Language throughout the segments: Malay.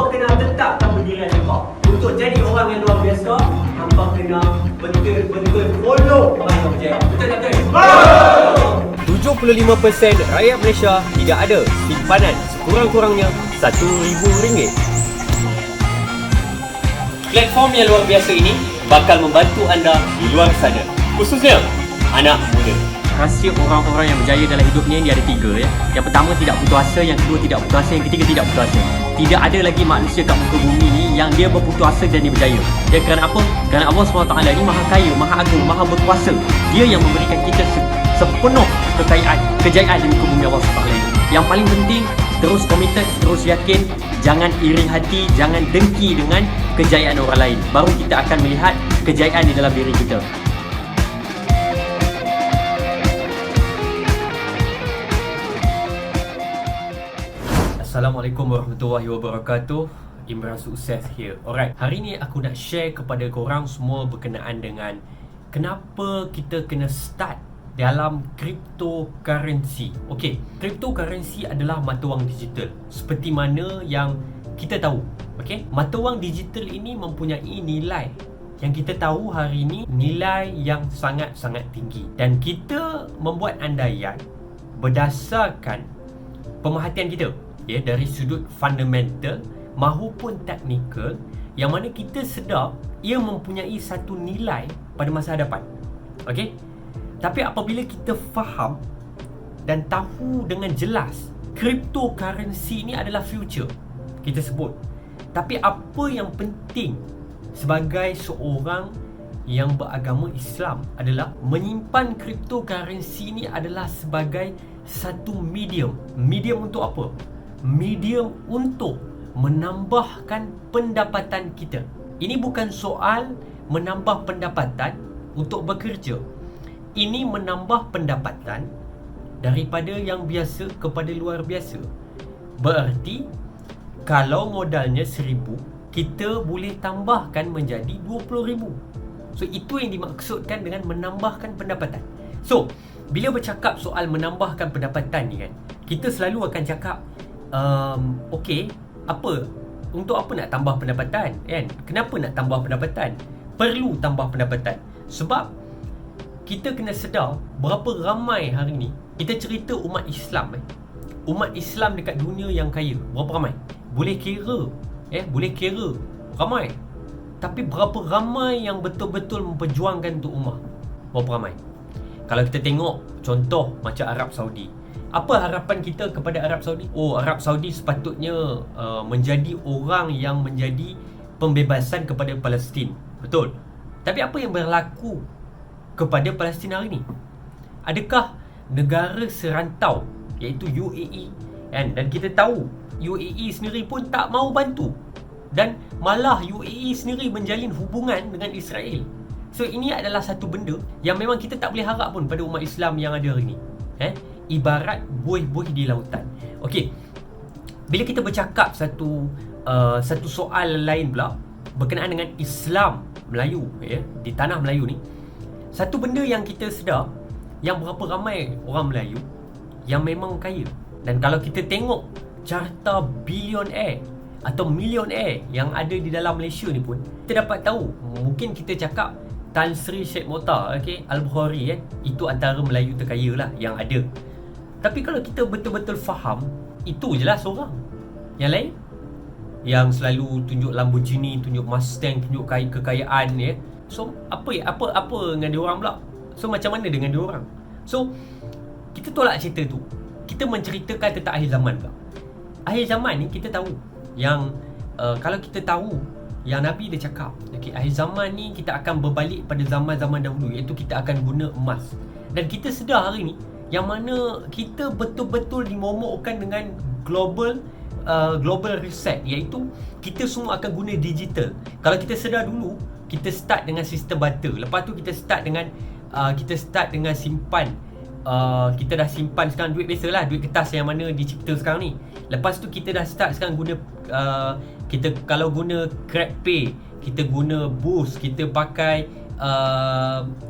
Hampa kena tetapkan pendirian hampa. Untuk jadi orang yang luar biasa, hampa kena betul-betul follow orang yang berjaya. Betul tak betul? 75% rakyat Malaysia tidak ada simpanan sekurang-kurangnya RM1,000. Platform yang luar biasa ini bakal membantu anda di luar sana, khususnya anak muda. Rahsia orang-orang yang berjaya dalam hidupnya dia ada 3 ya. Yang pertama tidak putus asa, yang kedua tidak putus asa, yang ketiga tidak putus asa. Tidak ada lagi manusia kat muka bumi ni yang dia berputus asa dan dia berjaya. Ya, kerana apa? Kerana Allah SWT ni maha kaya, maha agung, maha berkuasa. Dia yang memberikan kita sepenuh kejayaan di muka bumi Allah SWT. Yang paling penting, terus komited, terus yakin, jangan iri hati, jangan dengki dengan kejayaan orang lain. Baru kita akan melihat kejayaan di dalam diri kita. Assalamualaikum warahmatullahi wabarakatuh. Imran Sukses here. Alright, hari ni aku nak share kepada korang semua berkenaan dengan kenapa kita kena start dalam cryptocurrency. Okay, cryptocurrency adalah mata wang digital seperti mana yang kita tahu. Okay, mata wang digital ini mempunyai nilai yang kita tahu hari ini, nilai yang sangat-sangat tinggi. Dan kita membuat andaian berdasarkan pemerhatian kita, ya, dari sudut fundamental mahupun teknikal, yang mana kita sedar ia mempunyai satu nilai pada masa hadapan. Okey, tapi apabila kita faham dan tahu dengan jelas cryptocurrency ini adalah future, kita sebut. Tapi apa yang penting sebagai seorang yang beragama Islam adalah menyimpan cryptocurrency ini adalah sebagai satu medium. Medium untuk apa? Medium untuk menambahkan pendapatan kita. Ini bukan soal menambah pendapatan untuk bekerja. Ini menambah pendapatan daripada yang biasa kepada luar biasa. Berarti kalau modalnya 1,000, kita boleh tambahkan menjadi 20,000. So itu yang dimaksudkan dengan menambahkan pendapatan. So bila bercakap soal menambahkan pendapatan ni kan, kita selalu akan cakap okey, untuk apa nak tambah pendapatan kan? Kenapa nak tambah pendapatan? Perlu tambah pendapatan sebab kita kena sedar berapa ramai hari ni. Kita cerita umat Islam umat Islam dekat dunia yang kaya, berapa ramai? Boleh kira ramai. Tapi berapa ramai yang betul-betul memperjuangkan untuk ummah? Berapa ramai? Kalau kita tengok contoh macam Arab Saudi, apa harapan kita kepada Arab Saudi? Oh, Arab Saudi sepatutnya menjadi orang yang menjadi pembebasan kepada Palestin. Betul. Tapi apa yang berlaku kepada Palestin hari ini? Adakah negara serantau iaitu UAE kan? Dan kita tahu UAE sendiri pun tak mau bantu, dan malah UAE sendiri menjalin hubungan dengan Israel. So ini adalah satu benda yang memang kita tak boleh harap pun pada umat Islam yang ada hari ini. Ibarat buih-buih di lautan. Okey, bila kita bercakap satu soal lain pula berkenaan dengan Islam Melayu, di tanah Melayu ni, satu benda yang kita sedar, yang berapa ramai orang Melayu yang memang kaya. Dan kalau kita tengok carta bilionaire atau milionaire yang ada di dalam Malaysia ni pun, kita dapat tahu, mungkin kita cakap Tan Sri Sheikh Mokhtar, Al-Bukhari itu antara Melayu terkaya lah yang ada. Tapi kalau kita betul-betul faham, itu je lah seorang. Yang lain yang selalu tunjuk Lamborghini, tunjuk Mustang, tunjuk kekayaan, So apa dengan dia orang pula? So macam mana dengan dia orang? So kita tolak cerita tu. Kita menceritakan tentang akhir zaman pula. Akhir zaman ni kita tahu yang kalau kita tahu yang Nabi dia cakap, akhir zaman ni kita akan berbalik pada zaman-zaman dahulu, iaitu kita akan guna emas. Dan kita sedar hari ni yang mana kita betul-betul dimomokkan dengan global reset, iaitu kita semua akan guna digital. Kalau kita sedar dulu, kita start dengan sistem barter. Lepas tu kita start dengan simpan. Kita dah simpan sekarang duit biasalah, duit kertas yang mana dicipta sekarang ni. Lepas tu kita dah start sekarang guna kita kalau guna GrabPay, kita guna Boost, kita pakai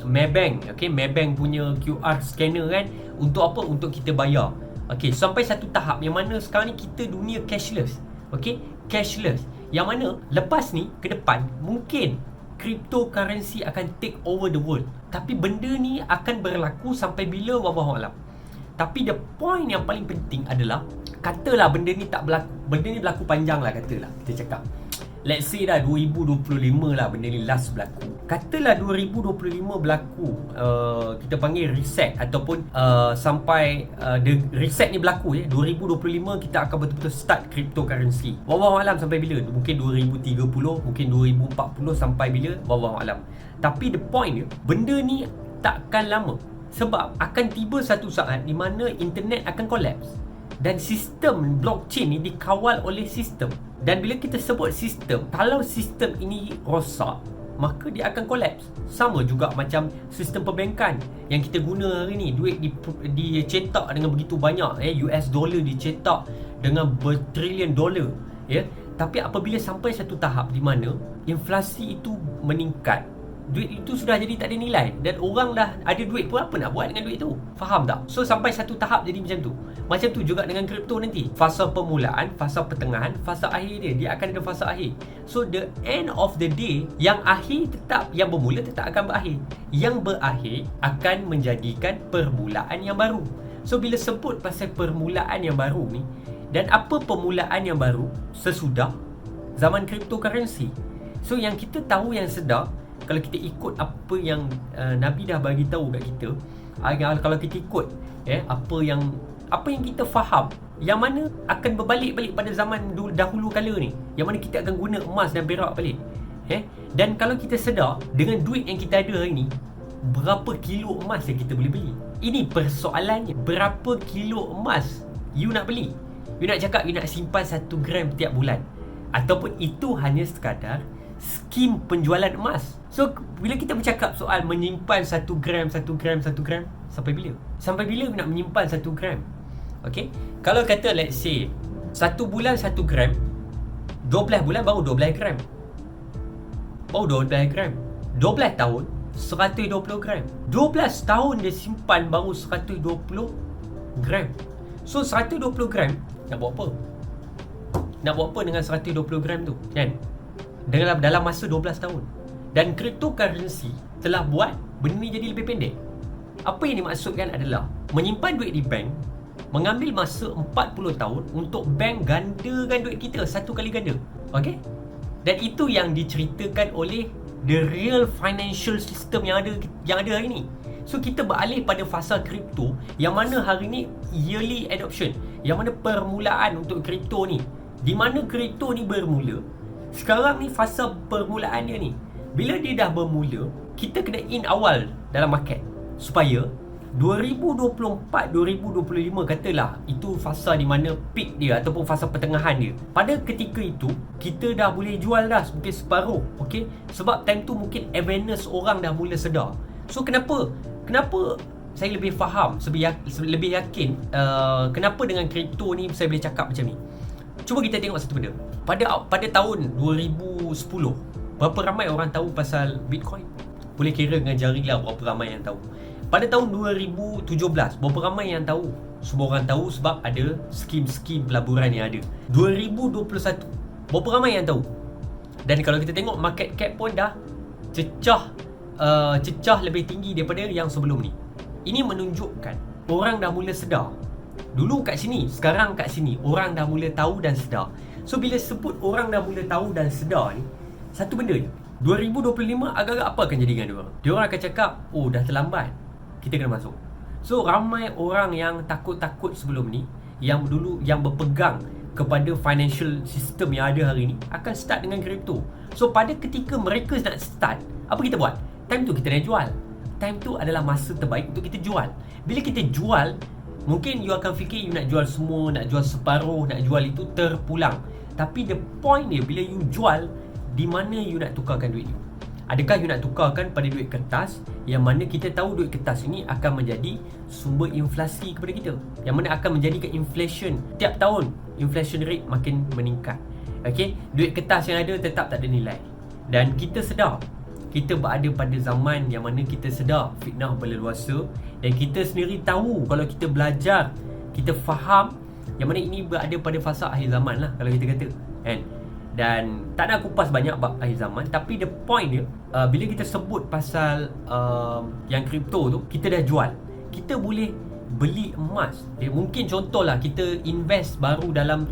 Maybank, Maybank punya QR scanner kan. Untuk apa? Untuk kita bayar. Sampai satu tahap yang mana sekarang ni kita dunia cashless. Okay, cashless. Yang mana lepas ni ke depan mungkin cryptocurrency akan take over the world. Tapi benda ni akan berlaku sampai bila, wallahu alam. Tapi the point yang paling penting adalah, katalah benda ni tak berlaku, benda ni berlaku panjang lah, katalah kita cakap, let's say dah 2025 lah benda ni last berlaku. Katalah 2025 berlaku, kita panggil reset ataupun sampai the reset ni berlaku 2025 kita akan betul-betul start cryptocurrency. Wallahu alam sampai bila? Mungkin 2030, mungkin 2040, sampai bila? Wallahu alam. Tapi the point dia, benda ni takkan lama. Sebab akan tiba satu saat di mana internet akan collapse. Dan sistem blockchain ni dikawal oleh sistem. Dan bila kita sebut sistem, kalau sistem ini rosak, maka dia akan collapse. Sama juga macam sistem perbankan yang kita guna hari ni. Duit dicetak dengan begitu banyak, US dollar dicetak dengan bertrilion dolar, Tapi apabila sampai satu tahap di mana inflasi itu meningkat, duit itu sudah jadi tak ada nilai, dan orang dah ada duit pun apa nak buat dengan duit tu. Faham tak? So sampai satu tahap jadi macam tu. Macam tu juga dengan kripto nanti. Fasa permulaan, fasa pertengahan, fasa akhir dia akan ada fasa akhir. So the end of the day, yang akhir tetap, yang bermula tetap akan berakhir. Yang berakhir akan menjadikan permulaan yang baru. So bila sebut pasal permulaan yang baru ni, dan apa permulaan yang baru sesudah zaman cryptocurrency. So yang kita tahu, yang sedar, kalau kita ikut apa yang Nabi dah bagi tahu kat kita, kalau kita ikut apa yang kita faham, yang mana akan berbalik pada zaman dahulu kala ni, yang mana kita akan guna emas dan perak balik, dan kalau kita sedar dengan duit yang kita ada hari ni, berapa kilo emas yang kita boleh beli? Ini persoalannya. Berapa kilo emas you nak beli? You nak cakap you nak simpan 1 gram tiap bulan, ataupun itu hanya sekadar skim penjualan emas. So bila kita bercakap soal menyimpan 1 gram, sampai bila? Sampai bila nak menyimpan 1 gram? Okay, kalau kata let's say 1 bulan 1 gram, 12 bulan baru 12 gram. Baru 12 gram. 12 tahun 120 gram. 12 tahun dia simpan baru 120 gram. So 120 gram nak buat apa? Nak buat apa dengan 120 gram tu, kan? Dalam masa 12 tahun. Dan cryptocurrency telah buat benda ni jadi lebih pendek. Apa yang dimaksudkan adalah menyimpan duit di bank mengambil masa 40 tahun untuk bank gandakan duit kita 1 kali ganda. Okay? Dan itu yang diceritakan oleh the real financial system yang ada hari ni. So kita beralih pada fasa kripto, yang mana hari ni yearly adoption, yang mana permulaan untuk kripto ni. Di mana kripto ni bermula, sekarang ni fasa permulaan dia ni. Bila dia dah bermula, kita kena in awal dalam market, supaya 2024-2025 katalah itu fasa di mana peak dia ataupun fasa pertengahan dia. Pada ketika itu kita dah boleh jual dah mungkin separuh. Okay? Sebab time tu mungkin awareness orang dah mula sedar. So kenapa saya lebih faham, lebih yakin kenapa dengan kripto ni saya boleh cakap macam ni. Cuba kita tengok satu benda. Pada tahun 2010, berapa ramai orang tahu pasal Bitcoin? Boleh kira dengan jari lah berapa ramai yang tahu. Pada tahun 2017, berapa ramai yang tahu? Semua orang tahu sebab ada skim-skim pelaburan yang ada. 2021, berapa ramai yang tahu? Dan kalau kita tengok market cap pun dah cecah lebih tinggi daripada yang sebelum ni. Ini menunjukkan orang dah mula sedar. Dulu kat sini, sekarang kat sini, orang dah mula tahu dan sedar. So bila sebut orang dah mula tahu dan sedar ni, satu benda je, 2025 agak-agak apa akan jadi dengan diorang? Diorang akan cakap, oh dah terlambat, kita kena masuk. So ramai orang yang takut-takut sebelum ni, yang berpegang kepada financial system yang ada hari ni, akan start dengan kripto. So pada ketika mereka nak start, apa kita buat? Time tu kita nak jual. Time tu adalah masa terbaik untuk kita jual. Bila kita jual, mungkin you akan fikir you nak jual semua, nak jual separuh, nak jual itu terpulang. Tapi the point dia, bila you jual, di mana you nak tukarkan duit you? Adakah you nak tukarkan pada duit kertas, yang mana kita tahu duit kertas ini akan menjadi sumber inflasi kepada kita, yang mana akan menjadikan inflation tiap tahun, inflation rate makin meningkat. Okay? Duit kertas yang ada tetap tak ada nilai. Dan kita sedar, kita berada pada zaman yang mana kita sedar fitnah berleluasa, dan kita sendiri tahu kalau kita belajar, kita faham Yang mana ini berada pada fasa akhir zaman lah kalau kita kata, kan? Dan tak nak kupas banyak bab akhir zaman, tapi the point dia, bila kita sebut pasal yang kripto tu, kita dah jual. Kita boleh beli emas. Mungkin contohlah kita invest baru dalam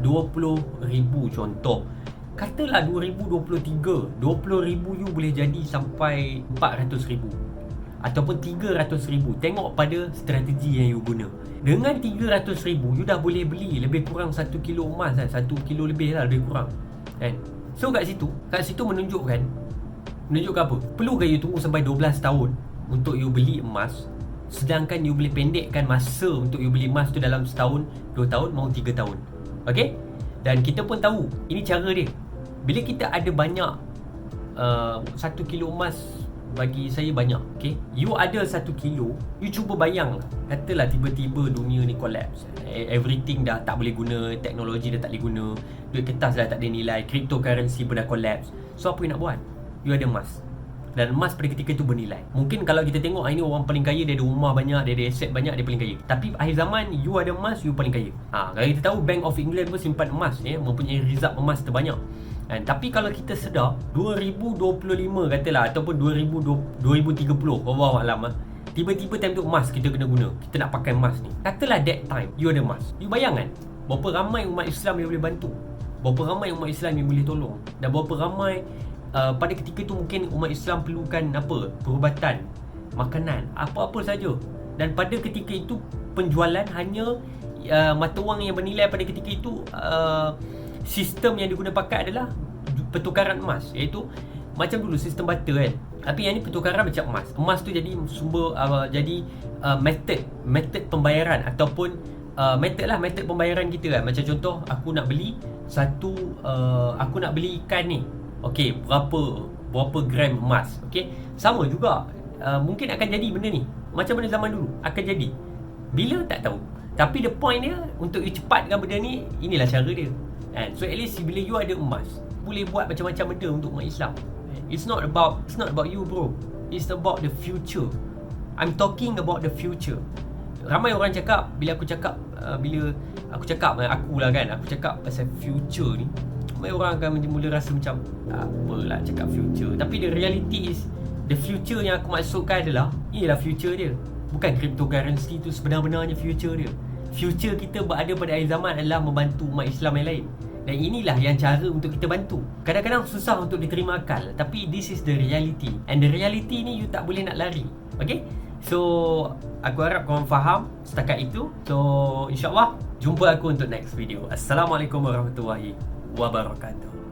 20,000 contoh. Katalah 2023, 20,000 you boleh jadi sampai 400,000 ataupun 300,000. Tengok pada strategi yang you guna. Dengan 300,000 you dah boleh beli lebih kurang 1 kilo emas kan? 1 kilo lebih lah, lebih kurang kan? So kat situ menunjukkan apa? Perlu ke you tunggu sampai 12 tahun untuk you beli emas, sedangkan you boleh pendekkan masa untuk you beli emas tu dalam setahun, 2 tahun, mau 3 tahun. Okay? Dan kita pun tahu ini cara dia. Bila kita ada banyak 1 kilo emas, bagi saya banyak, okay? You ada 1 kilo, you cuba bayang lah, katalah tiba-tiba dunia ni collapse, everything dah tak boleh guna, teknologi dah tak boleh guna, duit kertas dah tak ada nilai, cryptocurrency pun dah collapse. So apa you nak buat? You ada emas, dan emas pada ketika itu bernilai. Mungkin kalau kita tengok ini orang paling kaya, dia ada rumah banyak, dia ada aset banyak, dia paling kaya. Tapi akhir zaman you ada emas, you paling kaya. Kalau kita tahu Bank of England pun simpan emas, mempunyai reserve emas terbanyak. Tapi kalau kita sedar 2025 katalah, ataupun 2030, wallahu alam, tiba-tiba time tu emas kita kena guna, kita nak pakai emas ni, katalah that time you ada emas, you bayangkan berapa ramai umat Islam yang boleh bantu, berapa ramai umat Islam yang boleh tolong, dan berapa ramai pada ketika tu mungkin umat Islam perlukan apa, perubatan, makanan, apa-apa saja. Dan pada ketika itu penjualan hanya mata wang yang bernilai pada ketika itu, sistem yang diguna pakai adalah pertukaran emas, iaitu macam dulu sistem barter kan. Tapi yang ni pertukaran macam emas. Emas tu jadi sumber, jadi method pembayaran, ataupun method pembayaran kita kan. Macam contoh, aku nak beli aku nak beli ikan ni, okey, berapa gram emas, okey. Sama juga, mungkin akan jadi benda ni macam mana zaman dulu akan jadi, bila tak tahu. Tapi the point dia, untuk you cepatkan benda ni, inilah cara dia. So at least bila you ada emas, boleh buat macam-macam benda untuk umat Islam. It's not about you bro, it's about the future. I'm talking about the future. Ramai orang cakap, bila aku cakap pasal future ni, ramai orang akan mula rasa macam apalah cakap future. Tapi the reality is, the future yang aku maksudkan adalah, inilah future dia. Bukan cryptocurrency tu sebenar-benarnya future dia. Future kita berada pada akhir zaman adalah membantu umat Islam yang lain. Dan inilah yang cara untuk kita bantu. Kadang-kadang susah untuk diterima akal, tapi this is the reality. And the reality ni you tak boleh nak lari. Okay? So aku harap korang faham setakat itu. So insyaAllah jumpa aku untuk next video. Assalamualaikum warahmatullahi wabarakatuh.